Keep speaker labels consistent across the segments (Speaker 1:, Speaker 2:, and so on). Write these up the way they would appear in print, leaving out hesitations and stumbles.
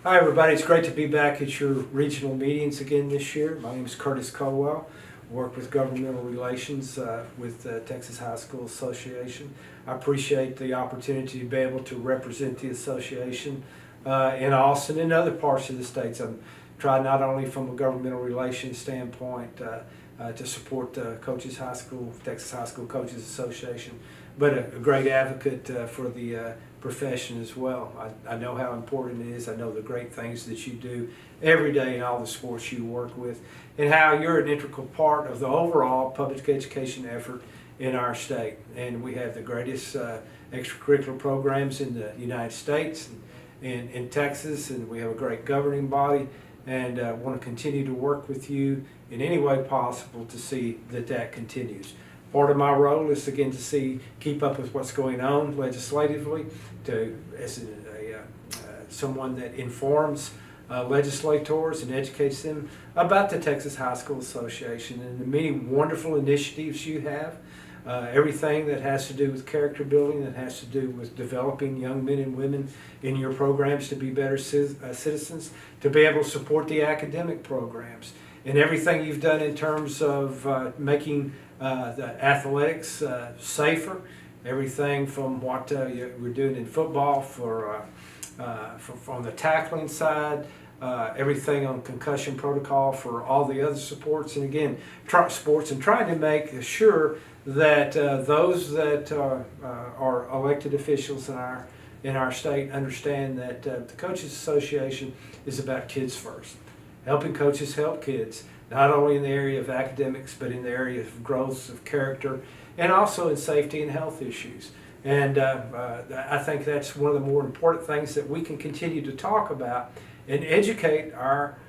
Speaker 1: Hi everybody, it's great to be back at your regional meetings again this year. My name is Curtis Culwell. I work with governmental relations with the Texas High School Association. I appreciate the opportunity to be able to represent the association in Austin and other parts of the states. I'm trying not only from a governmental relations standpoint to support Texas High School Coaches Association, but a great advocate for the profession as well. I know how important it is. I know the great things that you do every day in all the sports you work with, and how you're an integral part of the overall public education effort in our state. And we have the greatest extracurricular programs in the United States and in Texas, and we have a great governing body, and want to continue to work with you in any way possible to see that that continues. Part of my role is again to keep up with what's going on legislatively, as someone that informs legislators and educates them about the Texas High School Association and the many wonderful initiatives you have. Everything that has to do with character building, that has to do with developing young men and women in your programs to be better citizens, to be able to support the academic programs, and everything you've done in terms of making the athletics safer, everything from what we're doing in football from the tackling side, everything on concussion protocol for all the other sports, and again, sports, and trying to make sure that those that are elected officials in our state understand that the Coaches Association is about kids first. Helping coaches help kids, not only in the area of academics, but in the area of growth, of character, and also in safety and health issues. And I think that's one of the more important things that we can continue to talk about and educate our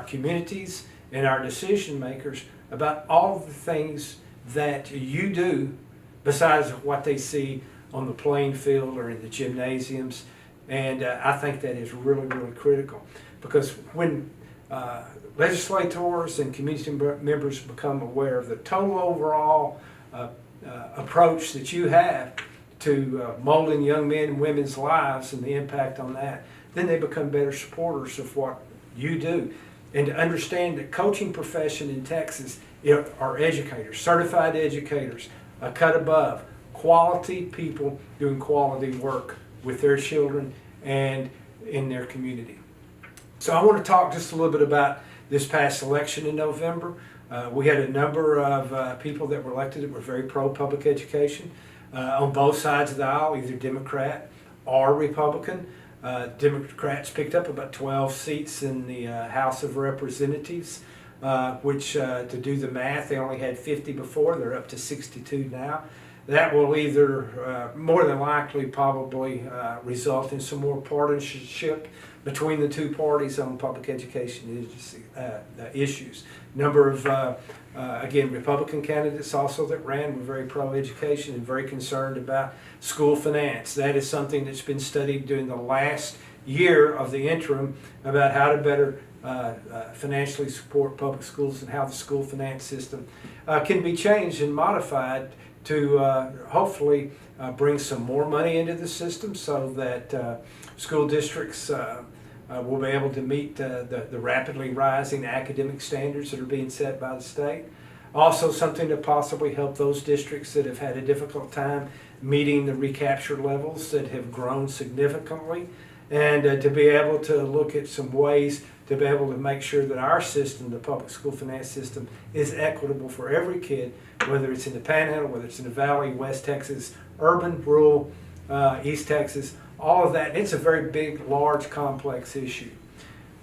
Speaker 1: communities and our decision makers about all the things that you do besides what they see on the playing field or in the gymnasiums. And I think that is really, really critical, because when legislators and community members become aware of the total overall approach that you have to molding young men and women's lives and the impact on that, then they become better supporters of what you do. And to understand that coaching profession in Texas are educators, certified educators, a cut above, quality people doing quality work with their children and in their community. So I want to talk just a little bit about this past election in November. We had a number of people that were elected that were very pro-public education on both sides of the aisle, either Democrat or Republican. Democrats picked up about 12 seats in the House of Representatives, which to do the math, they only had 50 before, they're up to 62 now. That will either, more than likely, probably result in some more partisanship between the two parties on public education issues. Number of, again, Republican candidates also that ran were very pro-education and very concerned about school finance. That is something that's been studied during the last year of the interim about how to better financially support public schools and how the school finance system can be changed and modified to hopefully bring some more money into the system so that school districts will be able to meet the rapidly rising academic standards that are being set by the state. Also something to possibly help those districts that have had a difficult time meeting the recapture levels that have grown significantly, and to be able to look at some ways to be able to make sure that our system, the public school finance system, is equitable for every kid, whether it's in the Panhandle, whether it's in the Valley, West Texas, urban, rural, East Texas, all of that. It's a very big, large, complex issue.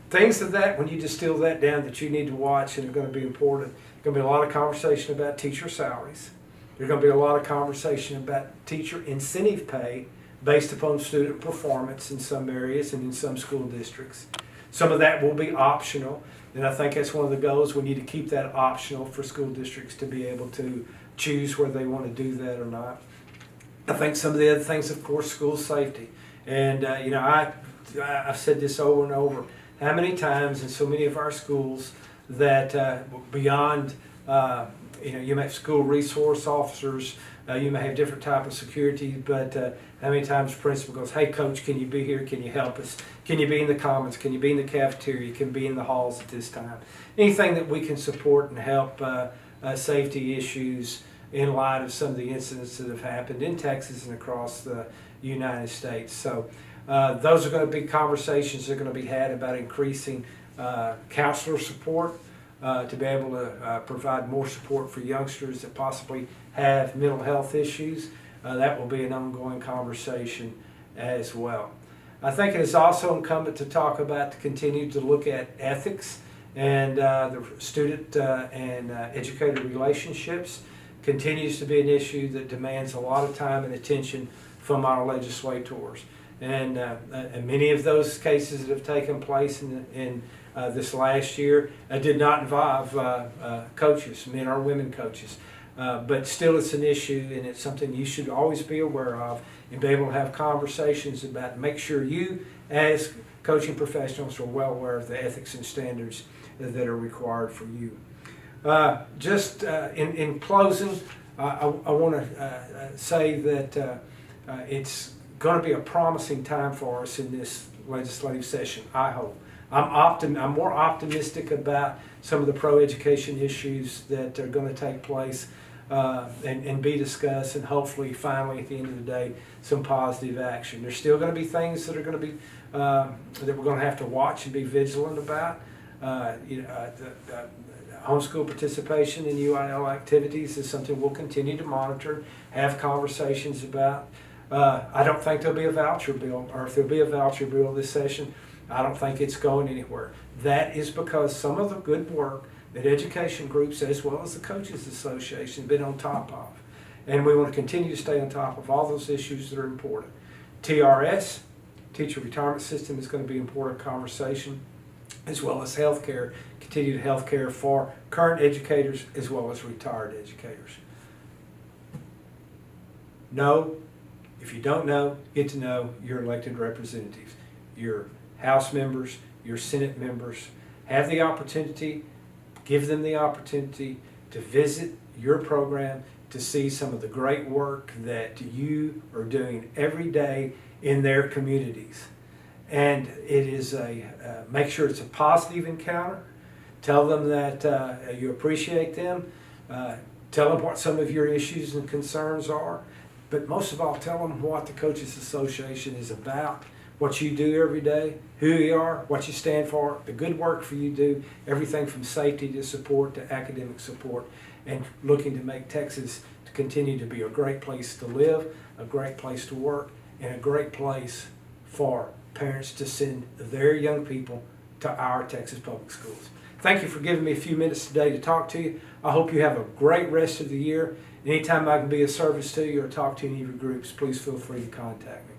Speaker 1: Things of that, when you distill that down, that you need to watch and are going to be important. There's going to be a lot of conversation about teacher salaries. There's going to be a lot of conversation about teacher incentive pay based upon student performance in some areas and in some school districts. Some of that will be optional, and I think that's one of the goals. We need to keep that optional for school districts to be able to choose whether they want to do that or not. I think some of the other things, of course, school safety. And I've said this over and over, how many times in so many of our schools that beyond you have school resource officers, You may have different type of security, but how many times the principal goes, hey coach, can you be here? Can you help us? Can you be in the commons? Can you be in the cafeteria? Can you be in the halls at this time? Anything that we can support and help safety issues in light of some of the incidents that have happened in Texas and across the United States. So those are going to be conversations that are going to be had about increasing counselor support to be able to provide more support for youngsters that possibly have mental health issues. That will be an ongoing conversation as well. I think it is also incumbent to talk about, to continue to look at ethics and the student and educator relationships. Continues to be an issue that demands a lot of time and attention from our legislators. And many of those cases that have taken place in this last year did not involve coaches, men or women coaches. But still it's an issue, and it's something you should always be aware of and be able to have conversations about. Make sure you as coaching professionals are well aware of the ethics and standards that are required for you. In closing, I want to say that it's going to be a promising time for us in this legislative session, I hope. I'm more optimistic about some of the pro-education issues that are going to take place and be discussed, and hopefully finally at the end of the day some positive action. There's still going to be things that are going to be that we're going to have to watch and be vigilant about. Homeschool participation in UIL activities is something we'll continue to monitor, have conversations about. I don't think there'll be a voucher bill, or if there'll be a voucher bill this session, I don't think it's going anywhere. That is because some of the good work that education groups as well as the Coaches Association have been on top of. And we want to continue to stay on top of all those issues that are important. TRS, Teacher Retirement System, is going to be an important conversation, as well as healthcare, continued healthcare for current educators as well as retired educators. Know, if you don't know, get to know your elected representatives, your House members, your Senate members. Have the opportunity, give them the opportunity to visit your program, to see some of the great work that you are doing every day in their communities. And it is make sure it's a positive encounter. Tell them that you appreciate them. Tell them what some of your issues and concerns are. But most of all, tell them what the Coaches Association is about, what you do every day, who you are, what you stand for, the good work for you do, everything from safety to support to academic support, and looking to make Texas to continue to be a great place to live, a great place to work, and a great place for parents to send their young people to our Texas public schools. Thank you for giving me a few minutes today to talk to you. I hope you have a great rest of the year. Anytime I can be of service to you or talk to any of your groups, please feel free to contact me.